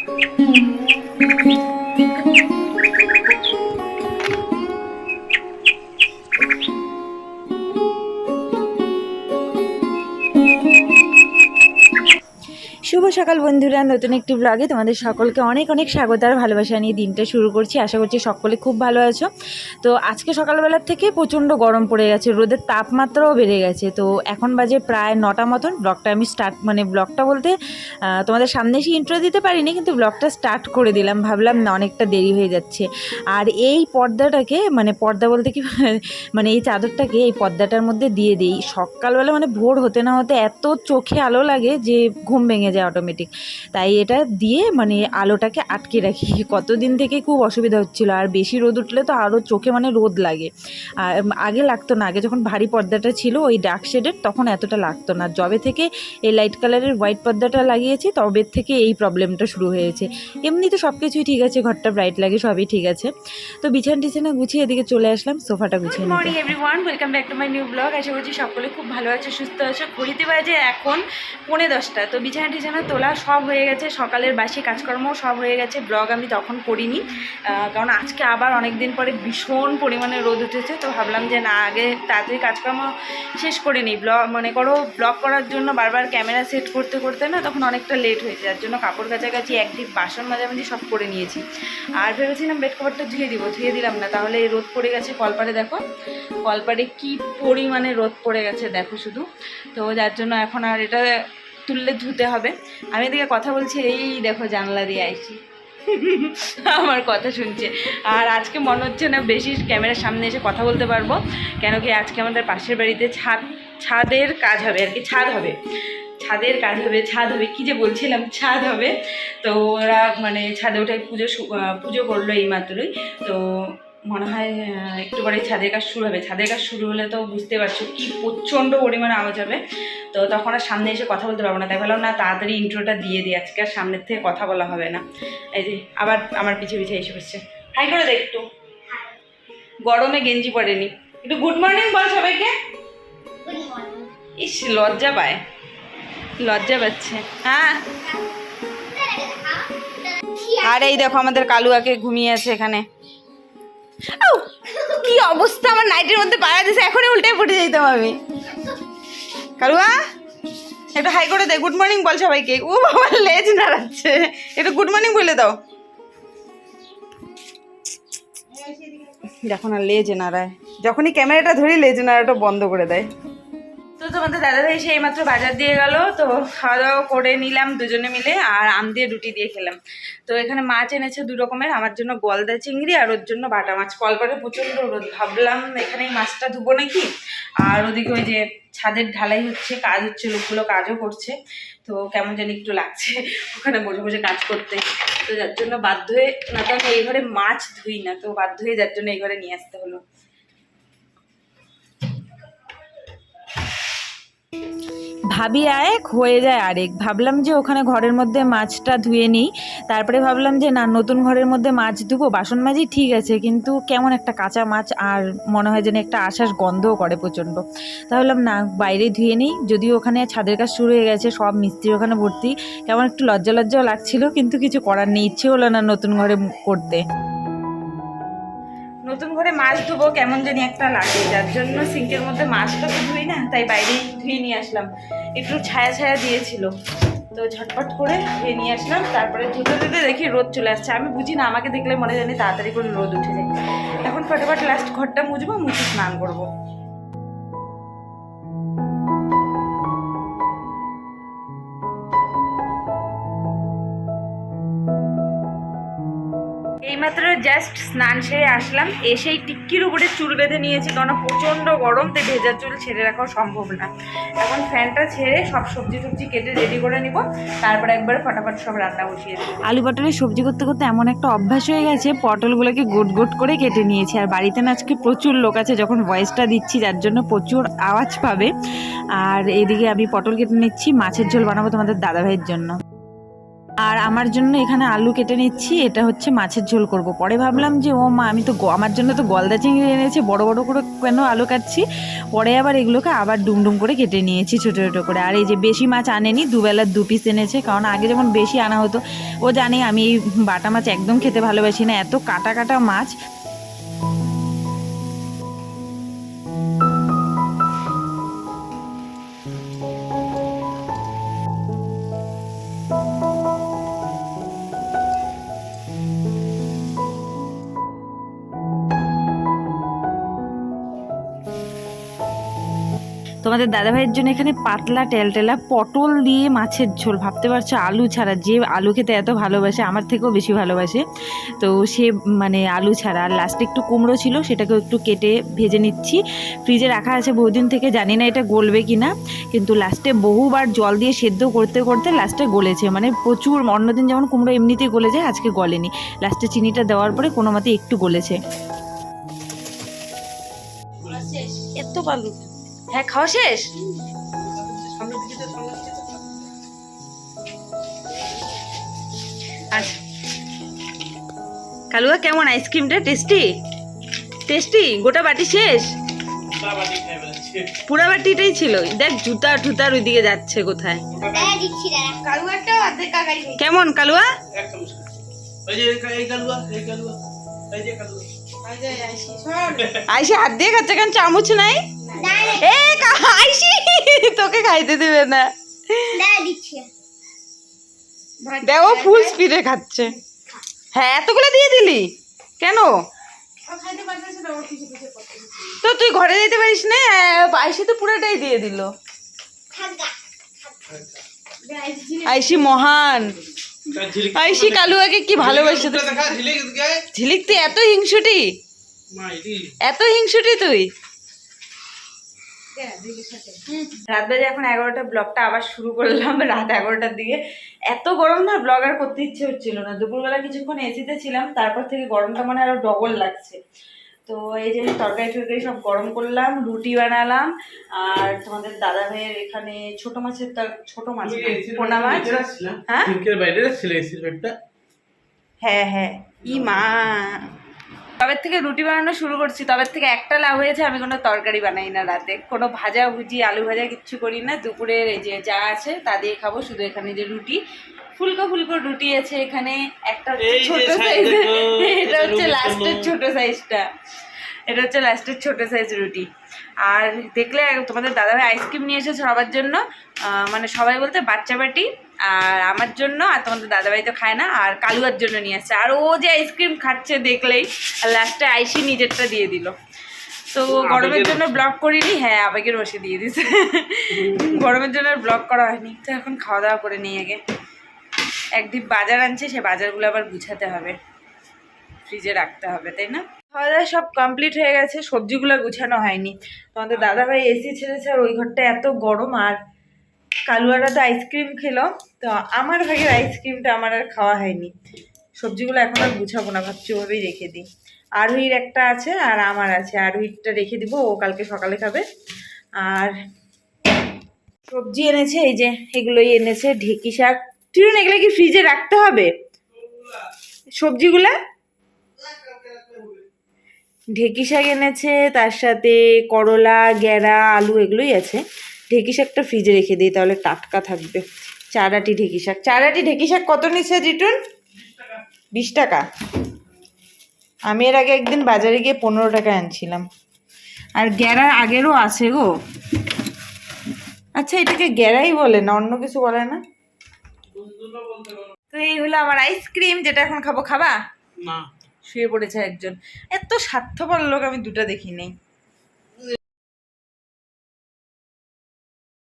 শুভ সকাল বন্ধুরা, নতুন একটি ব্লগে তোমাদের সকলকে অনেক অনেক স্বাগত আর ভালোবাসা নিয়ে দিনটা শুরু করছি। আশা করছি সকলে খুব ভালো আছো। তো আজকে সকালবেলার থেকে প্রচণ্ড গরম পড়ে গেছে, রোদের তাপমাত্রাও বেড়ে গেছে। তো এখন বাজে প্রায় 9টা মতন। ব্লগটা আমি ব্লগটা বলতে তোমাদের সামনে এসে ইন্ট্রো দিতে পারিনি, কিন্তু ব্লগটা স্টার্ট করে দিলাম। ভাবলাম না, অনেকটা দেরি হয়ে যাচ্ছে। আর এই পর্দাটাকে পর্দা বলতে কি এই চাদরটাকে এই পর্দাটার মধ্যে দিয়ে দিই সকালবেলা, ভোর হতে না হতে এত চোখে আলো লাগে যে ঘুম ভেঙে যায় অটোমেটিক। তাই এটা দিয়ে আলোটাকে আটকে রাখি। কতদিন থেকে খুব অসুবিধা হচ্ছিল, আর বেশি রোদ উঠলে তো আরও চোখে রোদ লাগে। আর আগে লাগতো না, আগে যখন ভারী পর্দাটা ছিল ওই ডার্ক শেডের, তখন এতটা লাগতো না। যবে থেকে এই লাইট কালারের হোয়াইট পর্দাটা লাগিয়েছি তবে থেকে এই প্রবলেমটা শুরু হয়েছে। এমনি তো সব কিছুই ঠিক আছে, ঘরটা ব্রাইট লাগে, সবই ঠিক আছে। তো বিছানা গুছিয়ে এদিকে চলে আসলাম সোফাটা গুছিয়ে। Good morning everyone, welcome back to my new blog. আশা করছি সকলে খুব ভালো আছে, সুস্থ আছে। ঘড়িতে বাজে এখন 9:45। তো বিছানা তোলা সব হয়ে গেছে, সকালের বাসি কাজকর্ম সব হয়ে গেছে। ব্লগ আমি তখন করিনি, কারণ আজকে আবার অনেক দিন পরে ভীষণ পরিমাণে রোদ উঠেছে। তো ভাবলাম যে না, আগে তাড়াতাড়ি কাজকর্ম শেষ করে নিই। ব্লগ করার জন্য বারবার ক্যামেরা সেট করতে করতে না তখন অনেকটা লেট হয়েছে। যার জন্য কাপড় কাচাকাচি, একদিক বাসন মাঝামাঝি সব করে নিয়েছি। আর ভেবেছিলাম বেড কভারটা ধুয়ে দিলাম না, তাহলে এই রোদ পড়ে গেছে। কলপাড়ে দেখো, কলপাড়ে কি পরিমাণে রোদ পড়ে গেছে দেখো শুধু। তো যার জন্য এখন আর এটা তুললে ধুতে হবে। আমি এদিকে কথা বলছি, এই দেখো জানলা দিয়ে আইছি, আমার কথা শুনছে। আর আজকে মনে হচ্ছে না বেশি ক্যামেরার সামনে এসে কথা বলতে পারবো, কেন কি আজকে আমাদের পাশের বাড়িতে ছাদের কাজ হবে আর কি। ছাদের কাজ হবে, ছাদ হবে, কী যে বলছিলাম, ছাদ হবে। তো ওরা ছাদে ওঠায় পুজো করলো এই মাত্রই। তো মনে হয় একটু পরে ছাদের কাজ শুরু হবে। ছাদের কাজ শুরু হলে তো বুঝতে পারছো কি প্রচণ্ড পরিমাণে আওয়াজ হবে। তো তখন আর সামনে এসে কথা বলতে পারবো না, তাই বললাম না তাড়াতাড়ি ইন্ট্রোটা দিয়ে দিই, আজকে আর সামনের থেকে কথা বলা হবে না। এই যে আবার আমার পিছে এসে বসছে। হাই করে দেখ একটু, গরমে গেঞ্জি পরেনি। একটু গুড মর্নিং বল সবাইকে। ইস, লজ্জা পাচ্ছে। হ্যাঁ, আর এই দেখো আমাদের কালুয়াকে ঘুমিয়ে আছে এখানে। কি অবস্থা, আমার নাইটের মধ্যে পাড়া দিছে, এখনই উল্টে পড়ে যেতাম আমি। কালুয়া একটু হাই করে দে, গুড মর্নিং বল সবাইকে। ও বাবা, লেজ নাড়াচ্ছে, একটু গুড মর্নিং বলে দাও। দেখো না, লেজ নাড়ায়, যখনই ক্যামেরাটা ধরি লেজ নাড়াটা বন্ধ করে দেয়। তো তোমাদের দাদাভাই এসে এইমাত্র বাজার দিয়ে গেল। তো খাওয়া দাওয়া করে নিলাম দুজনে মিলে, আর আম দিয়ে রুটি দিয়ে খেলাম। তো এখানে মাছ এনেছে 2 রকমের, আমার জন্য গলদা চিংড়ি আর ওর জন্য বাটা মাছ। কলপারে প্রচণ্ড রোদ, ভাবলাম এখানে মাছটা ধুবো নাকি। আর ওদিকে ওই যে ছাদের ঢালাই হচ্ছে, কাজ হচ্ছে, লোকগুলো কাজও করছে। তো কেমন জানি একটু লাগছে ওখানে বসে বসে কাজ করতে। তো যার জন্য বাধ্য হয়ে, না তো আমি এই ঘরে মাছ ধুই না, তো বাধ্য হয়ে যার জন্য এই ঘরে নিয়ে আসতে হলো। ভাবি এক হয়ে যায় আরেক। ভাবলাম যে ওখানে ঘরের মধ্যে মাছটা ধুয়ে নিই, তারপরে ভাবলাম যে না, নতুন ঘরের মধ্যে মাছ ধুবো, বাসন মাজি ঠিক আছে, কিন্তু কেমন একটা কাঁচা মাছ, আর মনে হয় যেন একটা আশ্বাস গন্ধও করে প্রচণ্ড। তাহলে না, বাইরে ধুয়ে নিই। যদিও ওখানে ছাদের কাজ শুরু হয়ে গেছে, সব মিস্ত্রি ওখানে ভর্তি, কেমন একটু লজ্জাও লাগছিল, কিন্তু কিছু করার নেই, ইচ্ছে হলো না নতুন ঘরে করতে। নতুন ঘরে মাছ ধুবো কেমন জানি একটা লাগে, যার জন্য সিঙ্কের মধ্যে মাছটা তো ধুই না, তাই বাইরেই ধুয়ে নিয়ে আসলাম। একটু ছায়া দিয়েছিল, তো ঝটপট করে ধুয়ে নিয়ে আসলাম। তারপরে ধুতে দেখি রোদ চলে আসছে। আমি বুঝি না, আমাকে দেখলে মনে জানি তাড়াতাড়ি করে রোদ উঠে যায়। এখন ফটাফট লাস্ট ঘরটা মুছবো, মুছে স্নান করবো। এইমাত্র জাস্ট স্নান সেরে আসলাম, এসেই টিক্কির উপরে চুল বেঁধে নিয়েছি, কারণ প্রচণ্ড গরম, তাই ভেজা চুল ছেড়ে রাখাও সম্ভব না। এখন ফ্যানটা ছেড়ে সব সবজি কেটে রেডি করে নিব, তারপরে একবার ফটাফট সব রান্না বসিয়ে দেবো। আলু পটলের সবজি করতে করতে এমন একটা অভ্যাস হয়ে গেছে, পটলগুলোকে গোট করে কেটে নিয়েছি। আর বাড়িতে না আজকে প্রচুর লোক আছে, যখন ভয়েসটা দিচ্ছি যার জন্য প্রচুর আওয়াজ পাবে। আর এদিকে আমি পটল কেটে নিচ্ছি, মাছের ঝোল বানাবো তোমাদের দাদাভাইয়ের জন্য। আর আমার জন্য এখানে আলু কেটে নিচ্ছি, এটা হচ্ছে মাছের ঝোল করব। পরে ভাবলাম যে ও মা, আমি তো আমার জন্য তো গলদা চিংড়ি এনেছে, বড় বড় করে কেন আলু কাটছি। পরে আবার এগুলোকে আবার ডুমডুম করে কেটে নিয়েছি ছোটো ছোটো করে। আর এই যে বেশি মাছ আনেনি, দুবেলার 2 পিস এনেছে, কারণ আগে যেমন বেশি আনা হতো। ও জানে আমি এই বাটা মাছ একদম খেতে ভালোবাসি না, এত কাটা কাটা মাছ। তোমাদের দাদাভাইয়ের জন্য এখানে পাতলা টেলটেলা পটল দিয়ে মাছের ঝোল, ভাবতে পারছো আলু ছাড়া। যে আলু খেতে এত ভালোবাসে, আমার থেকেও বেশি ভালোবাসে, তো সে মানে আলু ছাড়া। আর লাস্টে একটু কুমড়ো ছিল, সেটাকেও একটু কেটে ভেজে নিচ্ছি। ফ্রিজে রাখা আছে বহুদিন থেকে, জানি না এটা গলবে কি না, কিন্তু লাস্টে বহুবার জল দিয়ে সেদ্ধ করতে করতে লাস্টে গলেছে। মানে প্রচুর, অন্যদিন যেমন কুমড়ো এমনিতেই গলে যায়, আজকে গলেনি। লাস্টে চিনিটা দেওয়ার পরে কোনো মতে একটু গলেছে। এত বালু, হ্যাঁ খাওয়া শেষ। আচ্ছা কালুয়া, কেমন আইসক্রিমটা? Tasty tasty? গোটা বাটি শেষ? পুরা বাটিটাই ছিল। দেখ জুতা ঠুতার ওইদিকে যাচ্ছে কোথায়। কেমন কালুয়া? আইসি হাত দিয়ে খাচ্ছে, কেন চামচ নাই? এ আইসি তোকে খাইতে দেবে না, দেখো ফুল স্পিডে খাচ্ছে। হ্যাঁ এতগুলো দিয়ে দিলি কেন? তো তুই ঘরে যেতে পারিস না? আইসি তো পুরোটাই দিয়ে দিল। আইসি মহান, আইসি কালুয়াকে কি ভালোবাসে। ঝিলিক তুই এত হিংসুটি, এত হিংসুটি তুই। রাত বাজে এখন 11টা, ব্লগটা আবার শুরু করলাম রাত 11টার দিকে। এত গরম না, ব্লগ আর করতে ইচ্ছে হচ্ছিল না। দুপুরবেলা কিছুক্ষণ এসিতে ছিলাম, তারপর থেকে গরমটা মানে আরো ডবল লাগছে। তো এই যে তরকারি টরকারি সব গরম করলাম, রুটি বানালাম। আর তোমাদের দাদা ভাইয়ের এখানে ছোট মাছের, ছোট মাছ পোনা মাছ। হ্যাঁ হ্যাঁ হ্যাঁ, ই মা, তবে থেকে রুটি বানানো শুরু করছি, তবে থেকে একটা লাভ হয়েছে, আমি কোনো তরকারি বানাই না রাতে, কোনো ভাজা ভুজি আলু ভাজা কিচ্ছু করি না। দুপুরের এই যে যা আছে তা দিয়ে খাবো। শুধু এখানে যে রুটি, ফুলকো ফুলকো রুটি আছে এখানে, একটা ছোট সাইজ, এটা হচ্ছে লাস্টের ছোট সাইজটা, এটা হচ্ছে লাস্টের ছোট সাইজ রুটি। আর দেখলে তোমাদের দাদাভাই আইসক্রিম নিয়ে এসেছে সবার জন্য, মানে সবাই বলতে বাচ্চা বাটি, আর আমার জন্য, আর তোমাদের দাদাভাই তো খায় না, আর কালুয়ার জন্য নিয়ে আসছে। আর ও যে আইসক্রিম খাচ্ছে দেখলেই, আর লাস্টে আইসি নিজেরটা দিয়ে দিল। তো গরমের জন্য ব্লগ করিনি, হ্যাঁ আবেগের বসে দিয়ে দিছে, গরমের জন্য আর ব্লগ করা হয়নি। তো এখন খাওয়া দাওয়া করে নিই আগে। একদিন বাজার আনছে, সে বাজারগুলো আবার গুছাতে হবে, ফ্রিজে রাখতে হবে, তাই না? খাওয়া দাওয়া সব কমপ্লিট হয়ে গেছে, সবজিগুলো গুছানো হয়নি। তোমাদের দাদাভাই এসি ছেড়েছে, আর ওই ঘরটা এত গরম। আর কালুয়ারা তো আইসক্রিম খেলো, তো আমার ভাগের আইসক্রিমটা আমার আর খাওয়া হয়নি। সবজিগুলো এখন আর গুছাবো না, ভাবছি ওভাবেই রেখে দিই। আরোহীর একটা আছে আর আমার আছে, আরোহীরটা রেখে দিব, ও কালকে সকালে খাবে। আর সবজি এনেছে, এই যে এগুলোই এনেছে, ঢেঁকি শাক। তুই এগুলো কি ফ্রিজে রাখতে হবে সবজিগুলা? ঢেঁকি শাক এনেছে, তার সাথে করলা, গেরা, আলু এগুলোই আছে। ঢেঁকি শাকটা ফ্রিজে রেখে দিই, তাহলে টাটকা থাকবে। 4 আটি ঢেঁকি শাক। 4 আটি ঢেঁকি শাক কত নিচ্ছে রিটুন? 20 টাকা। আমি এর আগে একদিন বাজারে গিয়ে 15 টাকা আনছিলাম। আর গেরা আগেরও আছে গো। আচ্ছা এটাকে গেরাই বলে না, অন্য কিছু বলে না? তো এই হলো আমার আইসক্রিম, যেটা এখন খাবো। খাবা না? শুয়ে পড়েছে একজন, এত স্বার্থপর লোক আমি দুটো দেখি নেই।